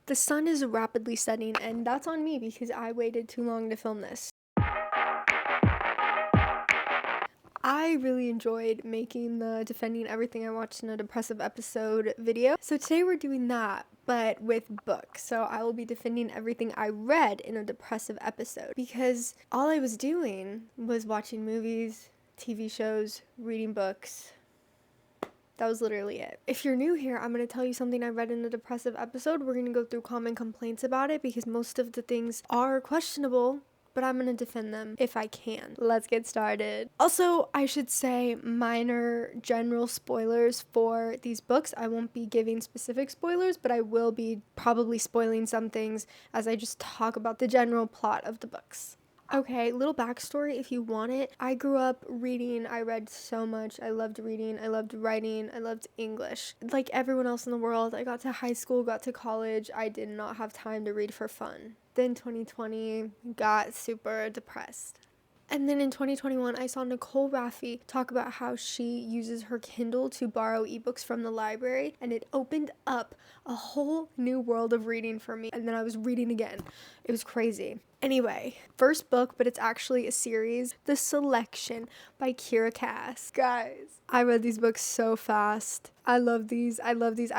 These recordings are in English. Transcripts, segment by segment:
The sun is rapidly setting, and that's on me because I waited too long to film this. I really enjoyed making the defending everything I watched in a depressive episode video. So today we're doing that, but with books. So I will be defending everything I read in a depressive episode because all I was doing was watching movies, TV shows, reading books. That was literally it. If you're new here, I'm going to tell you something I read in a depressive episode. We're going to go through common complaints about it because most of the things are questionable, but I'm going to defend them if I can. Let's get started. Also, I should say minor general spoilers for these books. I won't be giving specific spoilers, but I will be probably spoiling some things as I just talk about the general plot of the books. Okay, little backstory if you want it. I grew up reading. I read so much. I loved reading. I loved writing. I loved English. Like everyone else in the world, I got to high school, got to college. I did not have time to read for fun. Then 2020 got super depressed. And then in 2021, I saw Nicole Raffi talk about how she uses her Kindle to borrow ebooks from the library, and it opened up a whole new world of reading for me. And then I was reading again. It was crazy. Anyway, first book, but it's actually a series, The Selection by Kira Cass. Guys, I read these books so fast. I love these. I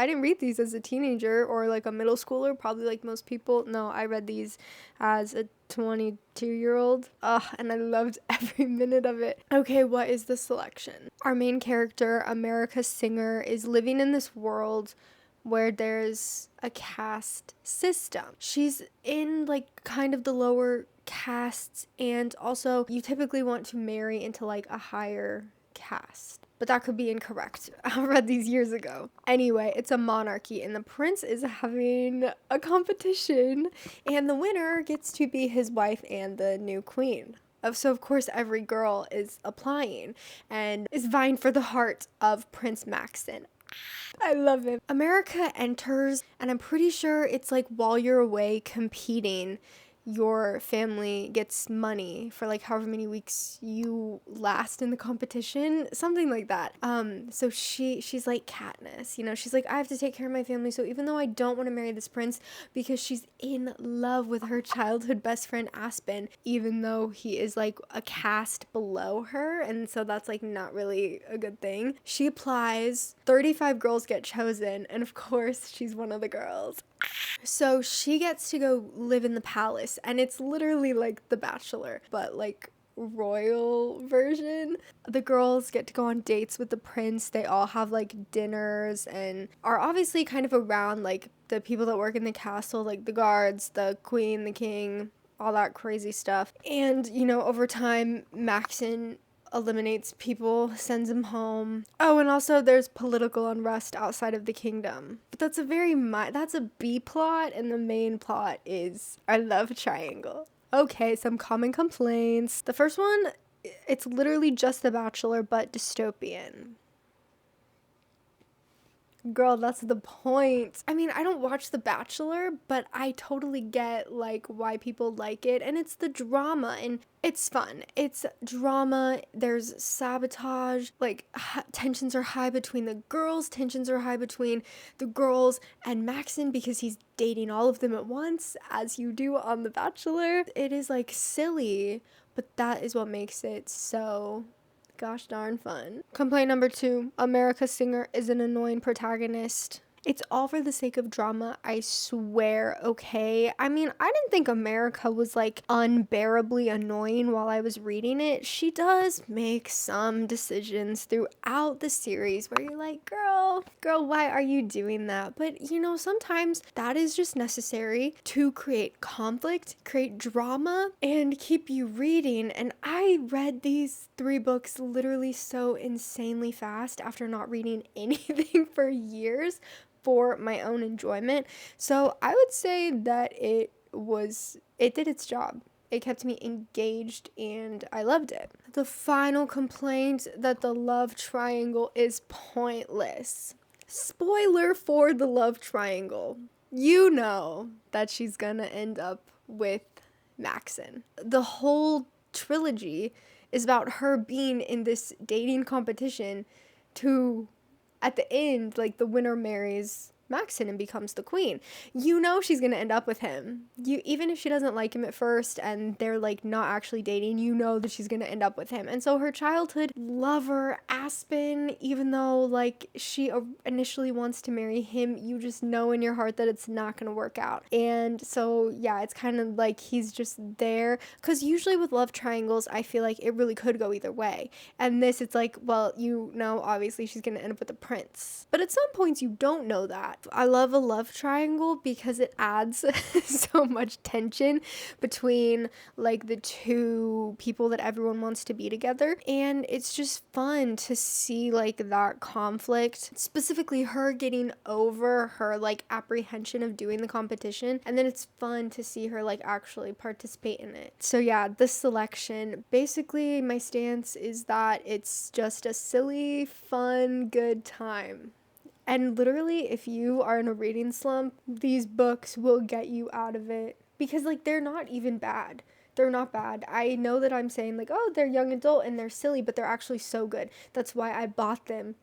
didn't read these as a teenager or like a middle schooler, probably like most people. No, I read these as a 22-year-old. And I loved every minute of it. Okay, what is The Selection? Our main character, America Singer, is living in this world where there's a caste system. She's in like kind of the lower castes, and also you typically want to marry into like a higher caste. But that could be incorrect. I read these years ago. Anyway, it's a monarchy, and the prince is having a competition, and the winner gets to be his wife and the new queen. So, of course, every girl is applying and is vying for the heart of Prince Maxon. I love him. America enters, and I'm pretty sure it's like while you're away competing, your family gets money for like however many weeks you last in the competition, something like that. So she's like Katniss, she's like, I have to take care of my family, so even though I don't want to marry this prince because she's in love with her childhood best friend Aspen, even though he is like a caste below her, and so that's like not really a good thing. She applies, 35 girls get chosen, and of course she's one of the girls. So she gets to go live in the palace, and it's literally like The Bachelor, but like royal version. The girls get to go on dates with the prince. They all have like dinners and are obviously kind of around like the people that work in the castle, like the guards, the queen, the king, all that crazy stuff. And over time, Maxon eliminates people, sends him home. Oh, and also there's political unrest outside of the kingdom. But that's a B plot, and the main plot is our love triangle. Okay, some common complaints. The first one, it's literally just The Bachelor, but dystopian. Girl, that's the point. I mean, I don't watch The Bachelor, but I totally get like why people like it, and it's the drama, and it's fun. It's drama. There's sabotage. Like tensions are high between the girls. Tensions are high between the girls and Maxon because he's dating all of them at once, as you do on The Bachelor. It is like silly, but that is what makes it so gosh darn fun. Complaint number 2, America Singer is an annoying protagonist. It's all for the sake of drama, I swear, okay? I mean, I didn't think America was like unbearably annoying while I was reading it. She does make some decisions throughout the series where you're like, girl, why are you doing that? But sometimes that is just necessary to create conflict, create drama, and keep you reading. And I read these 3 books literally so insanely fast after not reading anything for years, for my own enjoyment. So I would say that it did its job. It kept me engaged and I loved it. The final complaint, that the love triangle is pointless. Spoiler for the love triangle. You know that she's gonna end up with Maxon. The whole trilogy is about her being in this dating competition to, at the end, like the winner marries Maxon and becomes the queen. You know she's gonna end up with him. Even if she doesn't like him at first and they're like not actually dating, you know that she's gonna end up with him. And so her childhood lover, Aspen, even though like she initially wants to marry him, you just know in your heart that it's not gonna work out. And so yeah, it's kind of like he's just there, because usually with love triangles I feel like it really could go either way. And this, it's like, well, you know, obviously she's gonna end up with the prince, but at some points you don't know that. I love a love triangle because it adds so much tension between like the two people that everyone wants to be together, and it's just fun to see like that conflict, specifically her getting over her like apprehension of doing the competition, and then it's fun to see her like actually participate in it. So yeah, this selection, basically my stance is that it's just a silly, fun, good time. And literally, if you are in a reading slump, these books will get you out of it, because like they're not even bad. They're not bad. I know that I'm saying like, oh, they're young adult and they're silly, but they're actually so good. That's why I bought them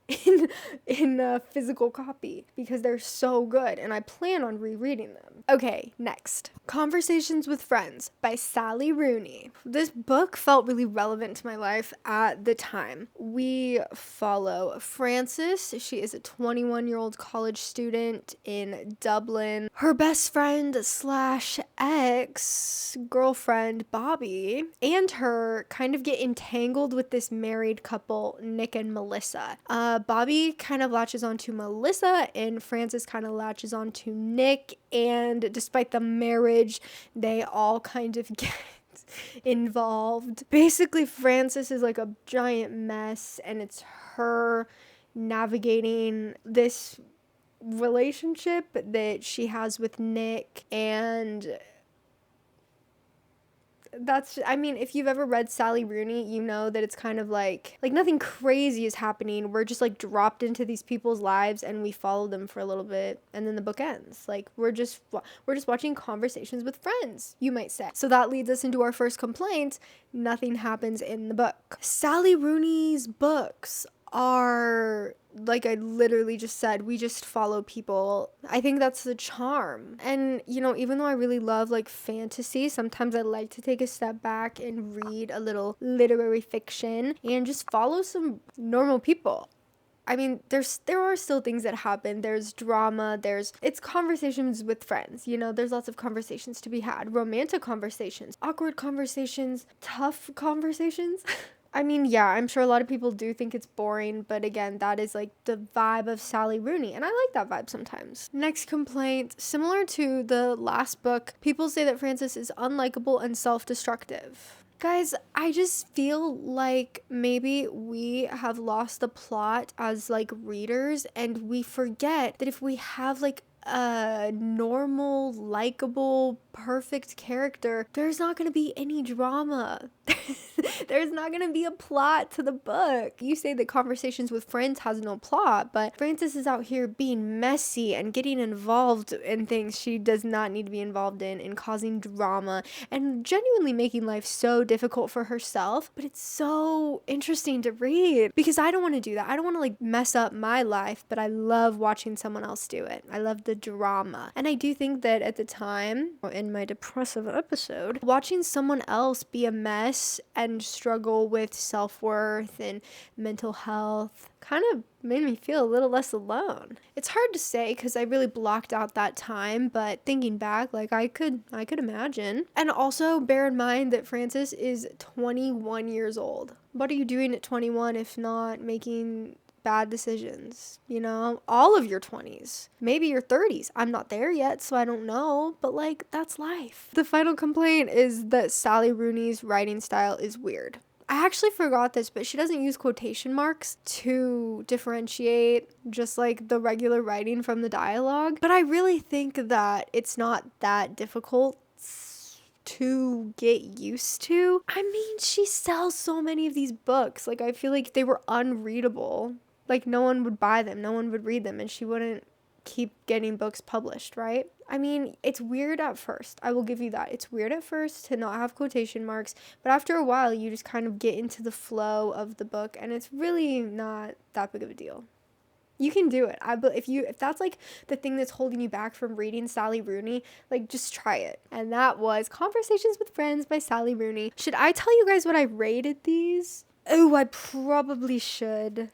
in a physical copy, because they're so good and I plan on rereading them. Okay, next. Conversations with Friends by Sally Rooney. This book felt really relevant to my life at the time. We follow Frances. She is a 21-year-old college student in Dublin. Her best friend slash ex-girlfriend Bobby and her kind of get entangled with this married couple, Nick and Melissa. Bobby kind of latches onto Melissa and Frances kind of latches onto Nick, and despite the marriage, they all kind of get involved. Basically, Frances is like a giant mess, and it's her navigating this relationship that she has with Nick. And that's, I mean, if you've ever read Sally Rooney, you know that it's kind of like nothing crazy is happening. We're just like dropped into these people's lives and we follow them for a little bit, and then the book ends. Like we're just watching conversations with friends, you might say. So that leads us into our first complaint. Nothing happens in the book. Sally Rooney's books are, like I literally just said, we just follow people. I think that's the charm. And, you know, even though I really love like fantasy, sometimes I like to take a step back and read a little literary fiction and just follow some normal people. I mean, there are still things that happen. There's drama, it's conversations with friends, you know, there's lots of conversations to be had. Romantic conversations, awkward conversations, tough conversations. I mean, yeah, I'm sure a lot of people do think it's boring, but again, that is like the vibe of Sally Rooney, and I like that vibe sometimes. Next complaint, similar to the last book, people say that Frances is unlikable and self-destructive. Guys, I just feel like maybe we have lost the plot as like readers, and we forget that if we have like a normal, likable, perfect character, there's not going to be any drama. There's not going to be a plot to the book. You say that Conversations with Friends has no plot, but Frances is out here being messy and getting involved in things she does not need to be involved in, and causing drama and genuinely making life so difficult for herself. But it's so interesting to read, because I don't want to do that. I don't want to like mess up my life, but I love watching someone else do it. I love the drama. And I do think that at the time, in my depressive episode, watching someone else be a mess and struggle with self-worth and mental health kind of made me feel a little less alone. It's hard to say because I really blocked out that time, but thinking back, like I could imagine. And also bear in mind that Frances is 21 years old. What are you doing at 21 if not making bad decisions? You know, all of your 20s, maybe your 30s. I'm not there yet, so I don't know, but like that's life. The final complaint is that Sally Rooney's writing style is weird. I actually forgot this, but she doesn't use quotation marks to differentiate just like the regular writing from the dialogue. But I really think that it's not that difficult to get used to. I mean, she sells so many of these books. Like, I feel like they were unreadable. Like, no one would buy them, no one would read them, and she wouldn't keep getting books published, right? I mean, it's weird at first. I will give you that. It's weird at first to not have quotation marks, but after a while, you just kind of get into the flow of the book, and it's really not that big of a deal. You can do it. If that's like the thing that's holding you back from reading Sally Rooney, like just try it. And that was Conversations with Friends by Sally Rooney. Should I tell you guys what I rated these? Oh, I probably should.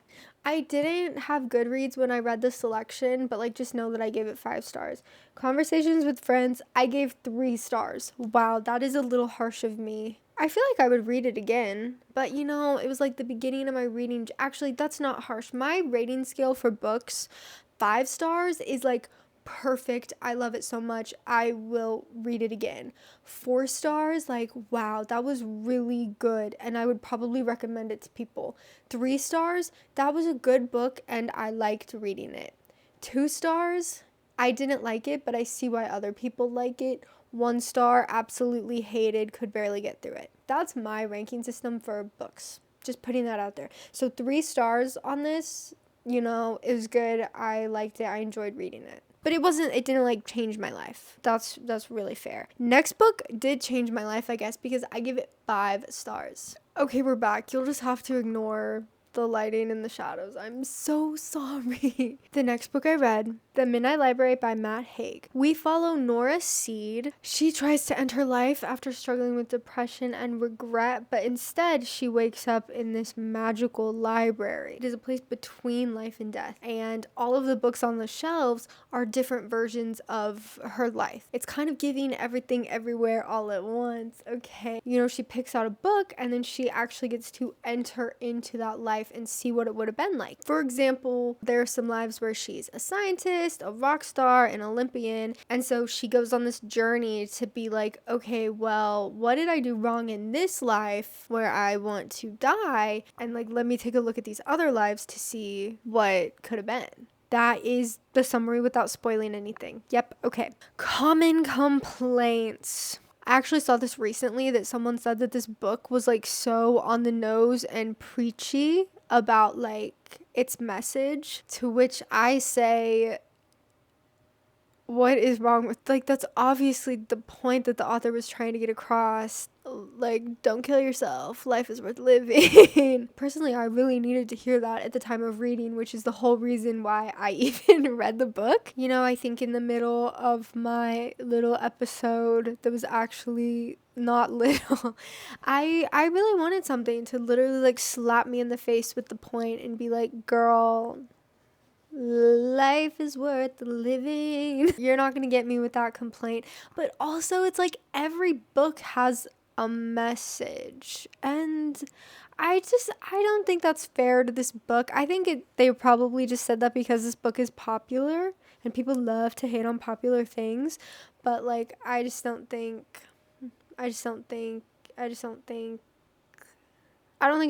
I didn't have Goodreads when I read the selection, but like just know that I gave it 5 stars. Conversations with Friends, I gave 3 stars. Wow, that is a little harsh of me. I feel like I would read it again, but you know, it was like the beginning of my reading. Actually, that's not harsh. My rating scale for books, 5 stars, is like perfect. I love it so much. I will read it again. 4 stars, like, wow, that was really good, and I would probably recommend it to people. 3 stars, that was a good book, and I liked reading it. 2 stars, I didn't like it, but I see why other people like it. 1 star, absolutely hated, could barely get through it. That's my ranking system for books. Just putting that out there. So 3 stars on this, you know, it was good. I liked it. I enjoyed reading it. But it didn't like change my life. That's really fair. Next book did change my life, I guess, because I give it 5 stars. Okay, we're back. You'll just have to ignore the lighting and the shadows. I'm so sorry. The next book I read, The Midnight Library by Matt Haig. We follow Nora Seed. She tries to end her life after struggling with depression and regret, but instead she wakes up in this magical library. It is a place between life and death, and all of the books on the shelves are different versions of her life. It's kind of giving everything everywhere all at once, okay? You know, she picks out a book and then she actually gets to enter into that life and see what it would have been like. For example, there are some lives where she's a scientist, a rock star, an Olympian, and so she goes on this journey to be like, okay, well, what did I do wrong in this life where I want to die? And like, let me take a look at these other lives to see what could have been. That is the summary without spoiling anything. Yep, okay. Common complaints. I actually saw this recently that someone said that this book was like so on the nose and preachy about like its message, to which I say, what is wrong with, like, that's obviously the point that the author was trying to get across. Like, don't kill yourself, life is worth living. Personally, I really needed to hear that at the time of reading, which is the whole reason why I even read the book. You know, I think in the middle of my little episode that was actually not little, I really wanted something to literally like slap me in the face with the point and be like, girl, life is worth living. You're not gonna get me with that complaint. But also, it's like every book has a message, and I don't think that's fair to this book. I think they probably just said that because this book is popular and people love to hate on popular things, but like I don't think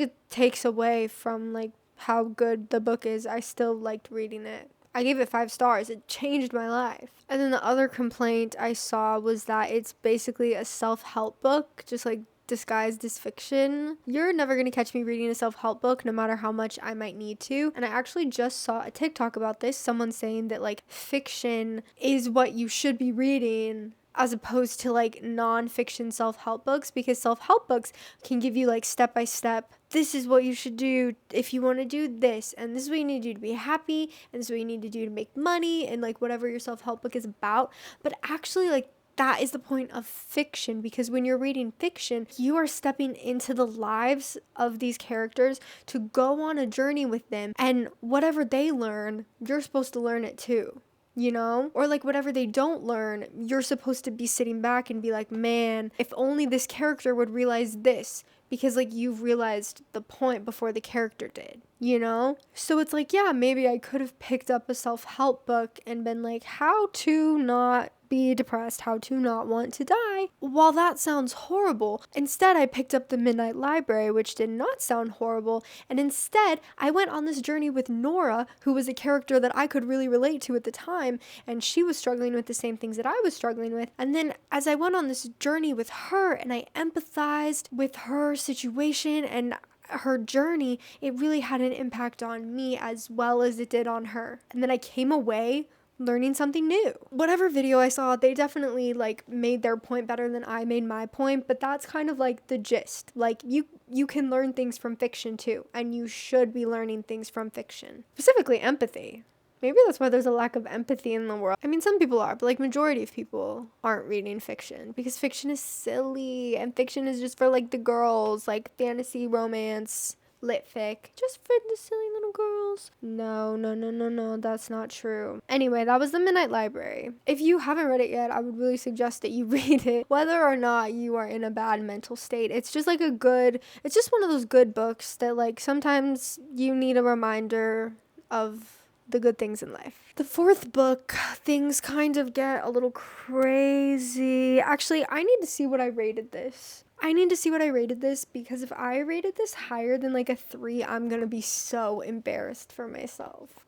it takes away from like how good the book is. I still liked reading it. I gave it 5 stars. It changed my life. And then the other complaint I saw was that it's basically a self-help book, just like disguised as fiction. You're never going to catch me reading a self-help book, no matter how much I might need to. And I actually just saw a TikTok about this, someone saying that like fiction is what you should be reading as opposed to like non-fiction self-help books, because self-help books can give you like step-by-step, this is what you should do if you want to do this, and this is what you need to do to be happy, and this is what you need to do to make money, and like whatever your self-help book is about. But actually, like, that is the point of fiction, because when you're reading fiction, you are stepping into the lives of these characters to go on a journey with them, and whatever they learn, you're supposed to learn it too. You know? Or like whatever they don't learn, you're supposed to be sitting back and be like, man, if only this character would realize this, because like you've realized the point before the character did, you know? So it's like, yeah, maybe I could have picked up a self-help book and been like, how to not be depressed, how to not want to die. While that sounds horrible, instead I picked up The Midnight Library, which did not sound horrible, and instead I went on this journey with Nora, who was a character that I could really relate to at the time, and she was struggling with the same things that I was struggling with. And then as I went on this journey with her and I empathized with her situation and her journey, it really had an impact on me as well as it did on her. And then I came away learning something new. Whatever video I saw, they definitely like made their point better than I made my point, but that's kind of like the gist. Like you can learn things from fiction too, and you should be learning things from fiction. Specifically empathy. Maybe that's why there's a lack of empathy in the world. I mean, some people are, but like majority of people aren't reading fiction because fiction is silly and fiction is just for like the girls, like fantasy, romance, lit fic, just for the silly little girls. No, that's not true. Anyway, that was The Midnight Library. If you haven't read it yet, I would really suggest that you read it, whether or not you are in a bad mental state. It's just like it's just one of those good books that like sometimes you need a reminder of the good things in life. The fourth book, things kind of get a little crazy. Actually, I need to see what I rated this. Because if I rated this higher than like a 3, I'm gonna be so embarrassed for myself.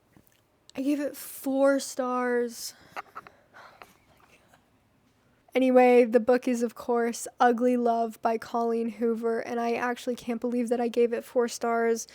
I gave it 4 stars. Anyway, the book is, of course, Ugly Love by Colleen Hoover, and I actually can't believe that I gave it 4 stars.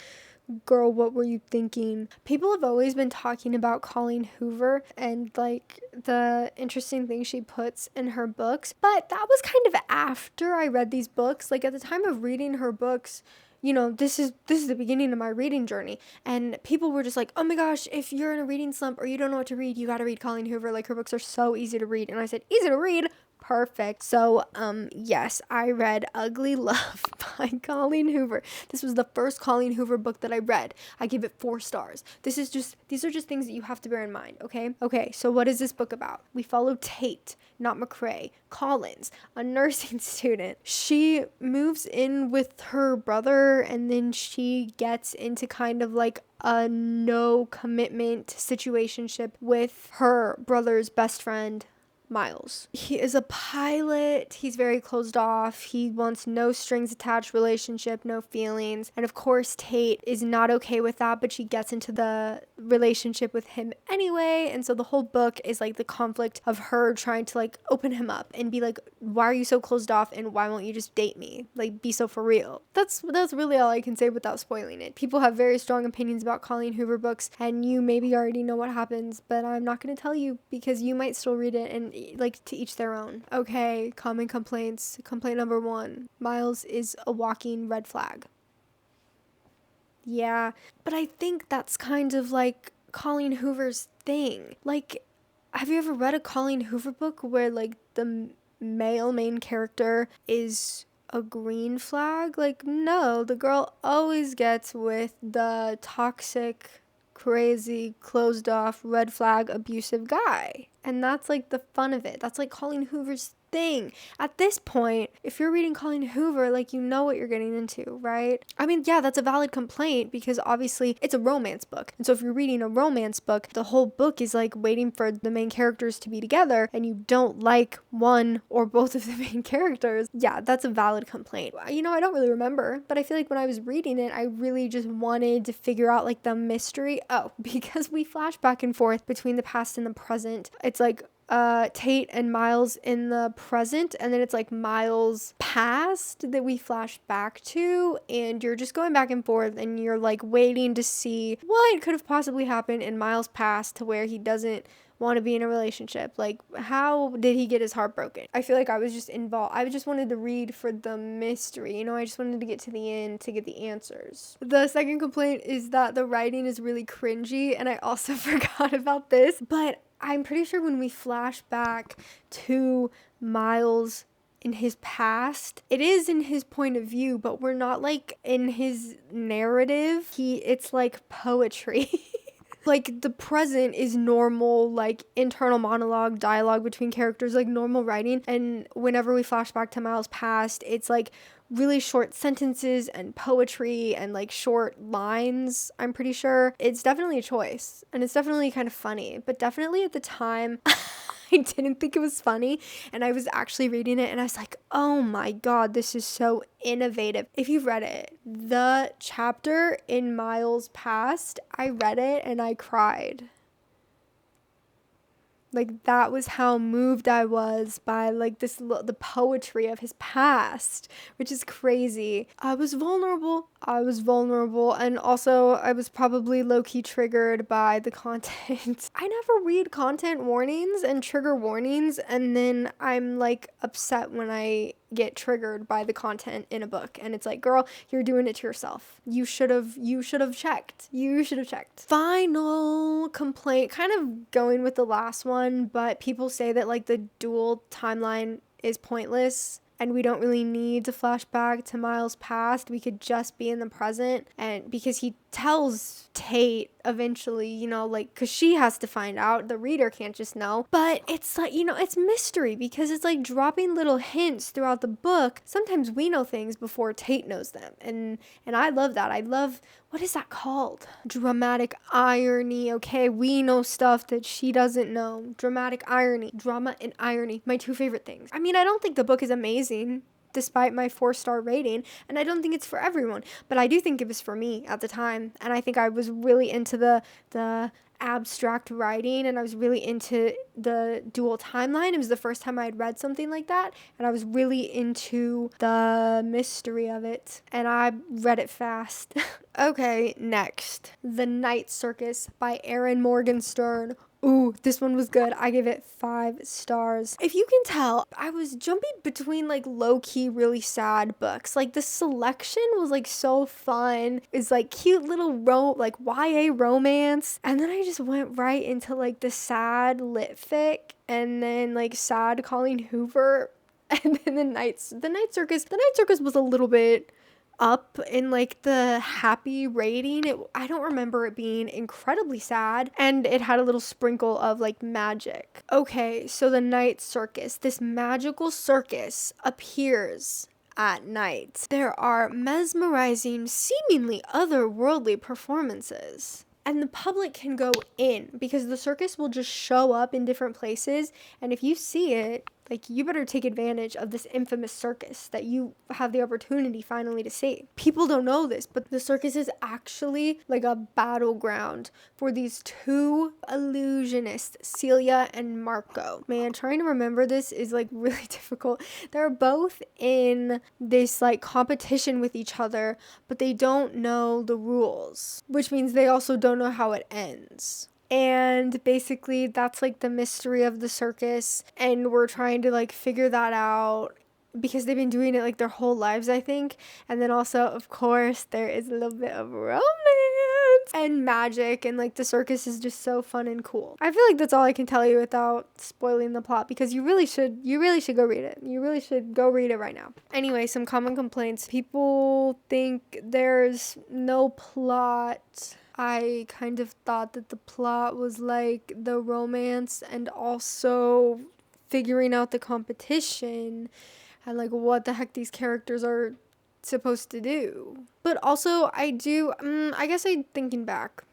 Girl, what were you thinking? People have always been talking about Colleen Hoover and like the interesting things she puts in her books, but that was kind of after I read these books. Like at the time of reading her books, you know, this is the beginning of my reading journey, and people were just like, oh my gosh, if you're in a reading slump or you don't know what to read, you gotta read Colleen Hoover. Like her books are so easy to read. And I said, easy to read? Perfect. So, yes, I read Ugly Love by Colleen Hoover. This was the first Colleen Hoover book that I read. I gave it 4 stars. These are just things that you have to bear in mind, okay? Okay, so what is this book about? We follow Tate, not McCrae, Collins, a nursing student. She moves in with her brother, and then she gets into kind of like a no commitment situationship with her brother's best friend, Miles. He is a pilot. He's very closed off. He wants no strings attached relationship, no feelings. And of course, Tate is not okay with that, but she gets into the relationship with him anyway. And so the whole book is like the conflict of her trying to like open him up and be like, why are you so closed off and why won't you just date me? Like, be so for real. That's really all I can say without spoiling it. People have very strong opinions about Colleen Hoover books, and you maybe already know what happens, but I'm not going to tell you because you might still read it, and like to each their own. Okay, common complaints. Complaint number 1. Miles is a walking red flag. Yeah, but I think that's kind of like Colleen Hoover's thing. Like, have you ever read a Colleen Hoover book where like the male main character is a green flag? Like, no, the girl always gets with the toxic, crazy, closed off, red flag, abusive guy. And that's like the fun of it. That's like Colleen Hoover's thing. At this point, if you're reading Colleen Hoover, like, you know what you're getting into, right? I mean, yeah, that's a valid complaint because obviously it's a romance book. And so if you're reading a romance book, the whole book is like waiting for the main characters to be together and you don't like one or both of the main characters. Yeah, that's a valid complaint. You know, I don't really remember, but I feel like when I was reading it, I really just wanted to figure out like the mystery. Oh, because we flash back and forth between the past and the present. It's like Tate and Miles in the present, and then it's like Miles past that we flash back to, and you're just going back and forth and you're like waiting to see what could have possibly happened in Miles past to where he doesn't want to be in a relationship. Like, how did he get his heart broken? I feel like I was just involved. I just wanted to read for the mystery, you know, I just wanted to get to the end to get the answers. The second complaint is that the writing is really cringy, and I also forgot about this, but I'm pretty sure when we flash back to Miles in his past, it is in his point of view, but we're not like in his narrative. It's like poetry. Like, the present is normal, like, internal monologue, dialogue between characters, like normal writing. And whenever we flash back to Miles' past, it's like really short sentences and poetry and like short lines, I'm pretty sure. It's definitely a choice, and it's definitely kind of funny, but definitely at the time I didn't think it was funny, and I was actually reading it and I was like, oh my god, this is so innovative. If you've read it, the chapter in Miles' past, I read it and I cried. Like, that was how moved I was by like the poetry of his past, which is crazy. I was vulnerable. And also I was probably low-key triggered by the content. I never read content warnings and trigger warnings, and then I'm like upset when I get triggered by the content in a book, and it's like, girl, you're doing it to yourself. You should have checked. Final complaint, kind of going with the last one, but people say that like the dual timeline is pointless and we don't really need to flash back to Miles' past. We could just be in the present. And because he tells Tate eventually, you know, like, because she has to find out, the reader can't just know. But it's like, you know, it's mystery because it's like dropping little hints throughout the book. Sometimes we know things before Tate knows them, and I love that. I love, what is that called? Dramatic irony. Okay, we know stuff that she doesn't know. Dramatic irony. Drama and irony, my two favorite things. I mean, I don't think the book is amazing despite my 4-star rating, and I don't think it's for everyone, but I do think it was for me at the time. And I think I was really into the abstract writing, and I was really into the dual timeline. It was the first time I had read something like that, and I was really into the mystery of it, and I read it fast. Okay, next, The Night Circus by Erin Morgenstern. Ooh, this one was good. I gave it 5 stars. If you can tell, I was jumping between like low-key really sad books. Like the selection was like so fun. It's like cute little like YA romance. And then I just went right into like the sad lit fic, and then like sad Colleen Hoover, and then the Night Circus. The Night Circus was a little bit up in like the happy rating. I don't remember it being incredibly sad, and it had a little sprinkle of like magic. Okay, so the Night Circus, this magical circus appears at night. There are mesmerizing, seemingly otherworldly performances. And the public can go in because the circus will just show up in different places. And if you see it, like, you better take advantage of this infamous circus that you have the opportunity finally to see. People don't know this, but the circus is actually like a battleground for these 2 illusionists, Celia and Marco. Man, trying to remember this is like really difficult. They're both in this like competition with each other, but they don't know the rules, which means they also don't know how it ends. And basically that's like the mystery of the circus, and we're trying to like figure that out because they've been doing it like their whole lives, I think. And then also, of course, there is a little bit of romance and magic, and like the circus is just so fun and cool. I feel like that's all I can tell you without spoiling the plot, because you really should go read it. You really should go read it right now. Anyway, some common complaints. People think there's no plot. I kind of thought that the plot was like the romance and also figuring out the competition and like what the heck these characters are supposed to do. But also I thinking back,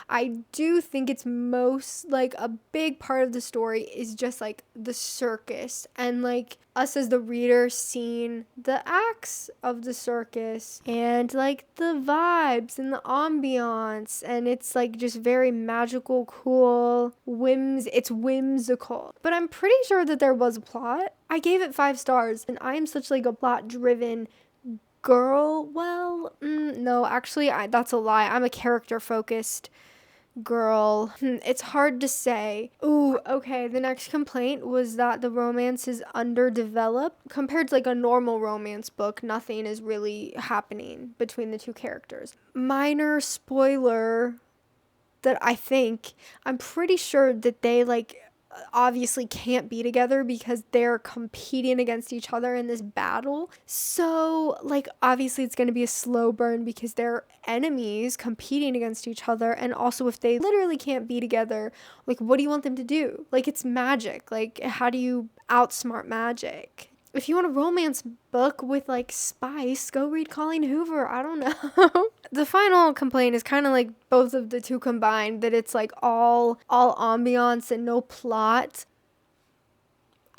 I do think it's most like a big part of the story is just like the circus, and like us as the reader seeing the acts of the circus and like the vibes and the ambiance, and it's like just very magical, cool, it's whimsical. But I'm pretty sure that there was a plot. I gave it 5 stars, and I am such like a plot driven girl. Well, no, actually, that's a lie. I'm a character focused girl. It's hard to say. Ooh, okay. The next complaint was that the romance is underdeveloped. Compared to like a normal romance book, nothing is really happening between the 2 characters. Minor spoiler that I'm pretty sure that they like obviously can't be together because they're competing against each other in this battle. So like obviously it's going to be a slow burn because they're enemies competing against each other. And also, if they literally can't be together, like what do you want them to do? Like, it's magic. Like, how do you outsmart magic? If you want a romance book with like spice, go read Colleen Hoover. I don't know. The final complaint is kind of like both of the 2 combined, that it's like all ambiance and no plot.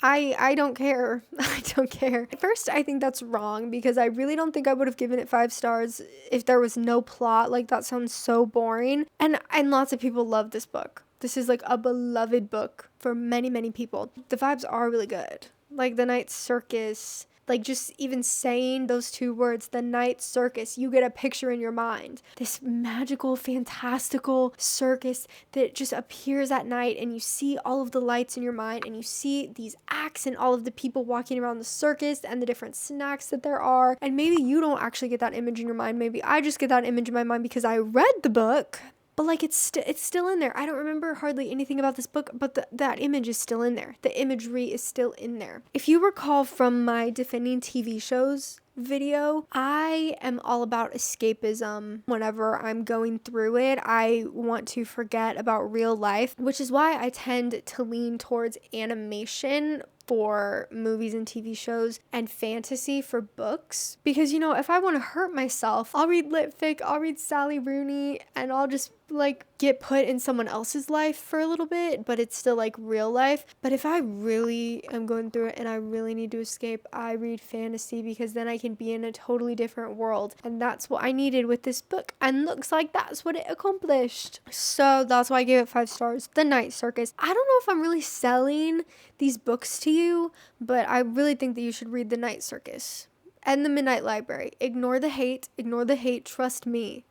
I don't care. I don't care. At first, I think that's wrong because I really don't think I would have given it 5 stars if there was no plot. Like, that sounds so boring. And lots of people love this book. This is like a beloved book for many, many people. The vibes are really good. Like the night circus, like just even saying those two words, the night circus, you get a picture in your mind. This magical, fantastical circus that just appears at night, and you see all of the lights in your mind, and you see these acts and all of the people walking around the circus and the different snacks that there are. And maybe you don't actually get that image in your mind. Maybe I just get that image in my mind because I read the book. But like it's still in there. I don't remember hardly anything about this book, but that image is still in there. The imagery is still in there. If you recall from my defending TV shows video, I am all about escapism. Whenever I'm going through it, I want to forget about real life, which is why I tend to lean towards animation for movies and TV shows and fantasy for books. Because, you know, if I want to hurt myself, I'll read lit fic, I'll read Sally Rooney, and I'll just like get put in someone else's life for a little bit, but it's still like real life. But if I really am going through it and I really need to escape, I read fantasy, because then I can be in a totally different world. And that's what I needed with this book, and looks like that's what it accomplished. So that's why I gave it 5 stars. The Night Circus. I don't know if I'm really selling these books to you, but I really think that you should read The Night Circus and The Midnight Library. Ignore the hate, trust me.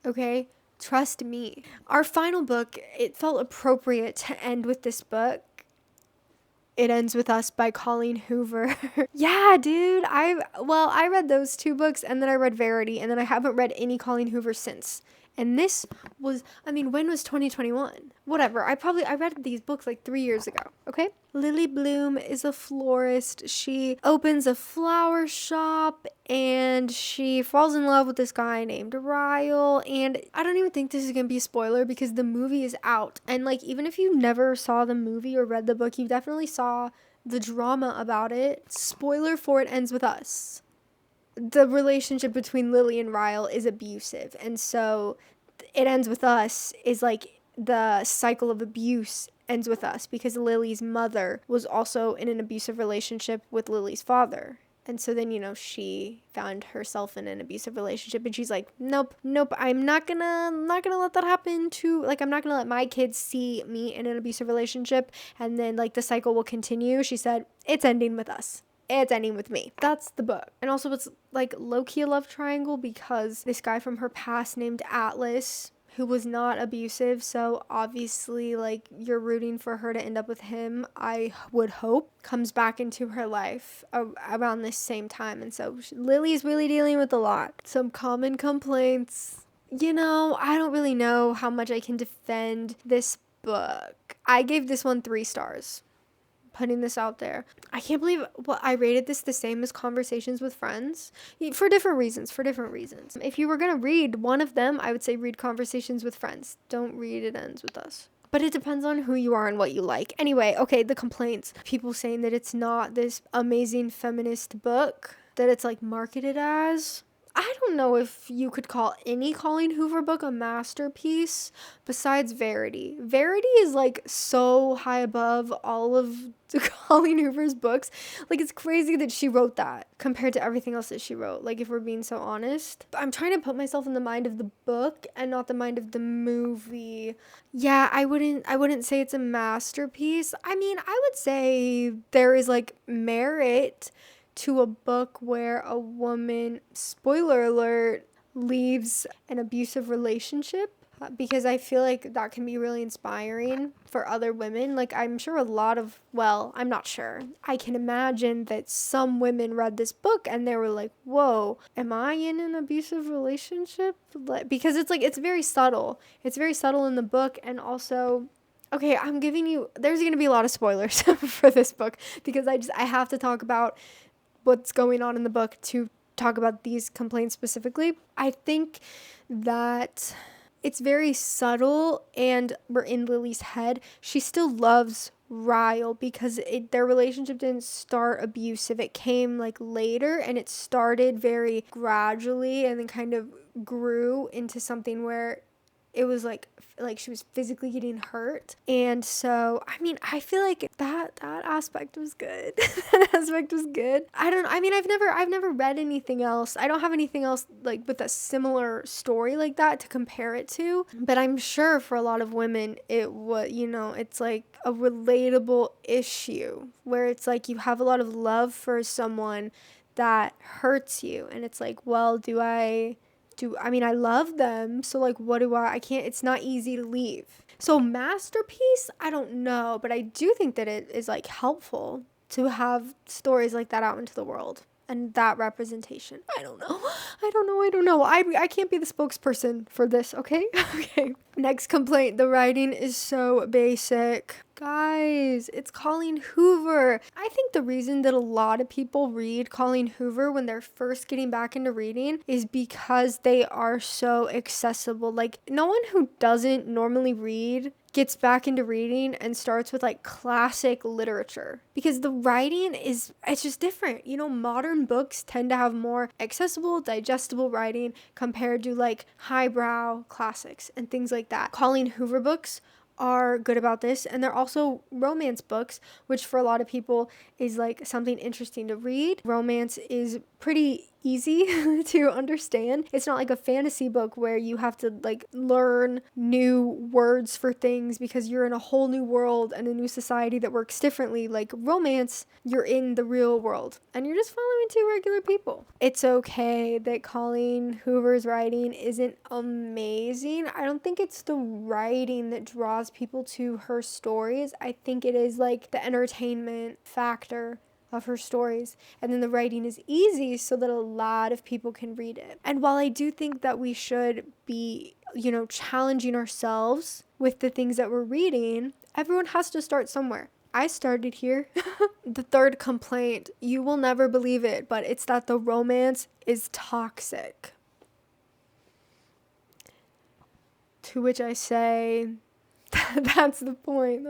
Okay? Trust me. Our final book, it felt appropriate to end with this book. It Ends With Us by Colleen Hoover. Yeah, dude. I read those 2 books, and then I read Verity, and then I haven't read any Colleen Hoover since. And this was, when was 2021? Whatever. I read these books like 3 years ago, okay? Lily Bloom is a florist. She opens a flower shop, and she falls in love with this guy named Ryle. And I don't even think this is going to be a spoiler, because the movie is out. And like, even if you never saw the movie or read the book, you definitely saw the drama about it. Spoiler for It Ends With Us. The relationship between Lily and Ryle is abusive, and so It Ends With Us is like the cycle of abuse ends with us, because Lily's mother was also in an abusive relationship with Lily's father. And so then, you know, she found herself in an abusive relationship, and she's like, nope, I'm not gonna let that happen to, like, I'm not gonna let my kids see me in an abusive relationship, and then like the cycle will continue. She said, it's ending with us. It's ending with me. That's the book. And also it's like low-key a love triangle, because this guy from her past named Atlas, who was not abusive, so obviously like you're rooting for her to end up with him, I would hope, comes back into her life around this same time. And so Lily's really dealing with a lot. Some common complaints. You know, I don't really know how much I can defend this book. I gave this one 3 stars. Putting this out there. I can't believe I rated this the same as Conversations with Friends, for different reasons. If you were going to read one of them, I would say read Conversations with Friends. Don't read It Ends With Us. But it depends on who you are and what you like. Anyway, okay, the complaints. People saying that it's not this amazing feminist book that it's like marketed as. I don't know if you could call any Colleen Hoover book a masterpiece besides Verity. Verity is like so high above all of Colleen Hoover's books. Like, it's crazy that she wrote that compared to everything else that she wrote. Like, if we're being so honest. I'm trying to put myself in the mind of the book and not the mind of the movie. Yeah, I wouldn't say it's a masterpiece. I mean, I would say there is like merit to a book where a woman, spoiler alert, leaves an abusive relationship, because I feel like that can be really inspiring for other women. Like, I'm sure I'm not sure. I can imagine that some women read this book and they were like, whoa, am I in an abusive relationship? Because it's very subtle. It's very subtle in the book. And also, okay, there's going to be a lot of spoilers for this book, because I have to talk about what's going on in the book to talk about these complaints specifically. I think that it's very subtle, and we're in Lily's head. She still loves Ryle, because their relationship didn't start abusive. It came like later, and it started very gradually and then kind of grew into something where it was like she was physically getting hurt. And so, I mean, I feel like that aspect was good. That aspect was good. I've never read anything else. I don't have anything else like with a similar story like that to compare it to. But I'm sure for a lot of women, it was, it's like a relatable issue where it's like you have a lot of love for someone that hurts you. And it's like, well, I love them, so like I can't, it's not easy to leave. So masterpiece, I don't know, but I do think that it is like helpful to have stories like that out into the world and that representation. I don't know. I can't be the spokesperson for this, okay? Okay. Next complaint, the writing is so basic. Guys, it's Colleen Hoover. I think the reason that a lot of people read Colleen Hoover when they're first getting back into reading is because they are so accessible. Like, no one who doesn't normally read gets back into reading and starts with like classic literature because the writing it's just different. Modern books tend to have more accessible, digestible writing compared to like highbrow classics and things like that. Colleen Hoover books are good about this, and they're also romance books, which for a lot of people is like something interesting to read. Romance is pretty easy to understand. It's not like a fantasy book where you have to like learn new words for things because you're in a whole new world and a new society that works differently. Like romance, you're in the real world and you're just following two regular people. It's okay that Colleen Hoover's writing isn't amazing. I don't think it's the writing that draws people to her stories. I think it is like the entertainment factor of her stories, and then the writing is easy so that a lot of people can read it. And while I do think that we should be, challenging ourselves with the things that we're reading, everyone has to start somewhere. I started here. The third complaint, you will never believe it, but it's that the romance is toxic. To which I say, that's the point.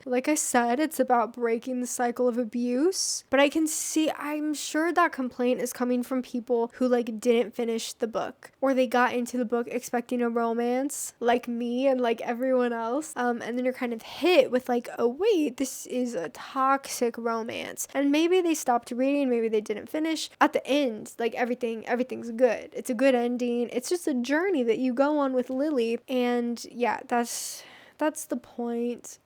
Like I said, it's about breaking the cycle of abuse. But I'm sure that complaint is coming from people who like didn't finish the book, or they got into the book expecting a romance like me and like everyone else. And then you're kind of hit with like, oh wait, this is a toxic romance. And maybe they stopped reading, maybe they didn't finish. At the end, like everything's good. It's a good ending. It's just a journey that you go on with Lily. And yeah, that's the point.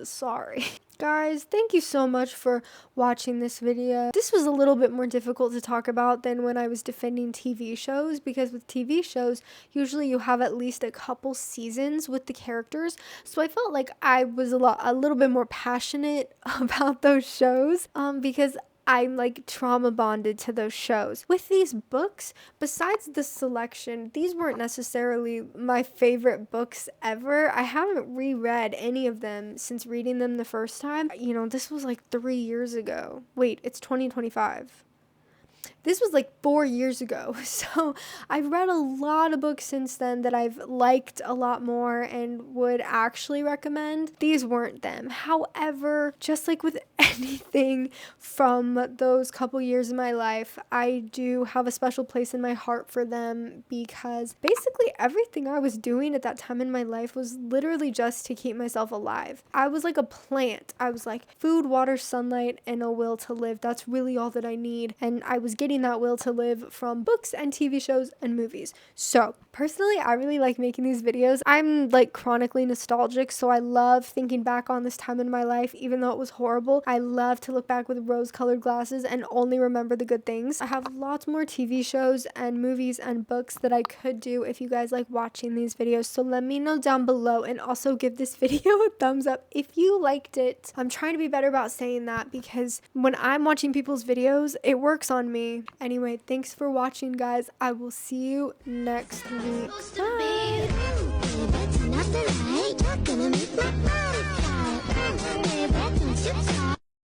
Sorry. Guys, thank you so much for watching this video. This was a little bit more difficult to talk about than when I was defending TV shows, because with TV shows, usually you have at least a couple seasons with the characters. So I felt like I was a little bit more passionate about those shows, because I'm like trauma bonded to those shows. With these books, besides the selection, these weren't necessarily my favorite books ever. I haven't reread any of them since reading them the first time. This was like 3 years ago. Wait, it's 2025. This was like 4 years ago. So I've read a lot of books since then that I've liked a lot more and would actually recommend. These weren't them. However, just like with anything from those couple years in my life, I do have a special place in my heart for them, because basically everything I was doing at that time in my life was literally just to keep myself alive. I was like a plant. I was like food, water, sunlight, and a will to live. That's really all that I need. And I was getting that will to live from books and TV shows and movies. So personally, I really like making these videos. I'm like chronically nostalgic, so I love thinking back on this time in my life, even though it was horrible. I love to look back with rose-colored glasses and only remember the good things. I have lots more TV shows and movies and books that I could do if you guys like watching these videos. So let me know down below, and also give this video a thumbs up if you liked it. I'm trying to be better about saying that, because when I'm watching people's videos, it works on me. Anyway, thanks for watching, guys. I will see you next week. Bye.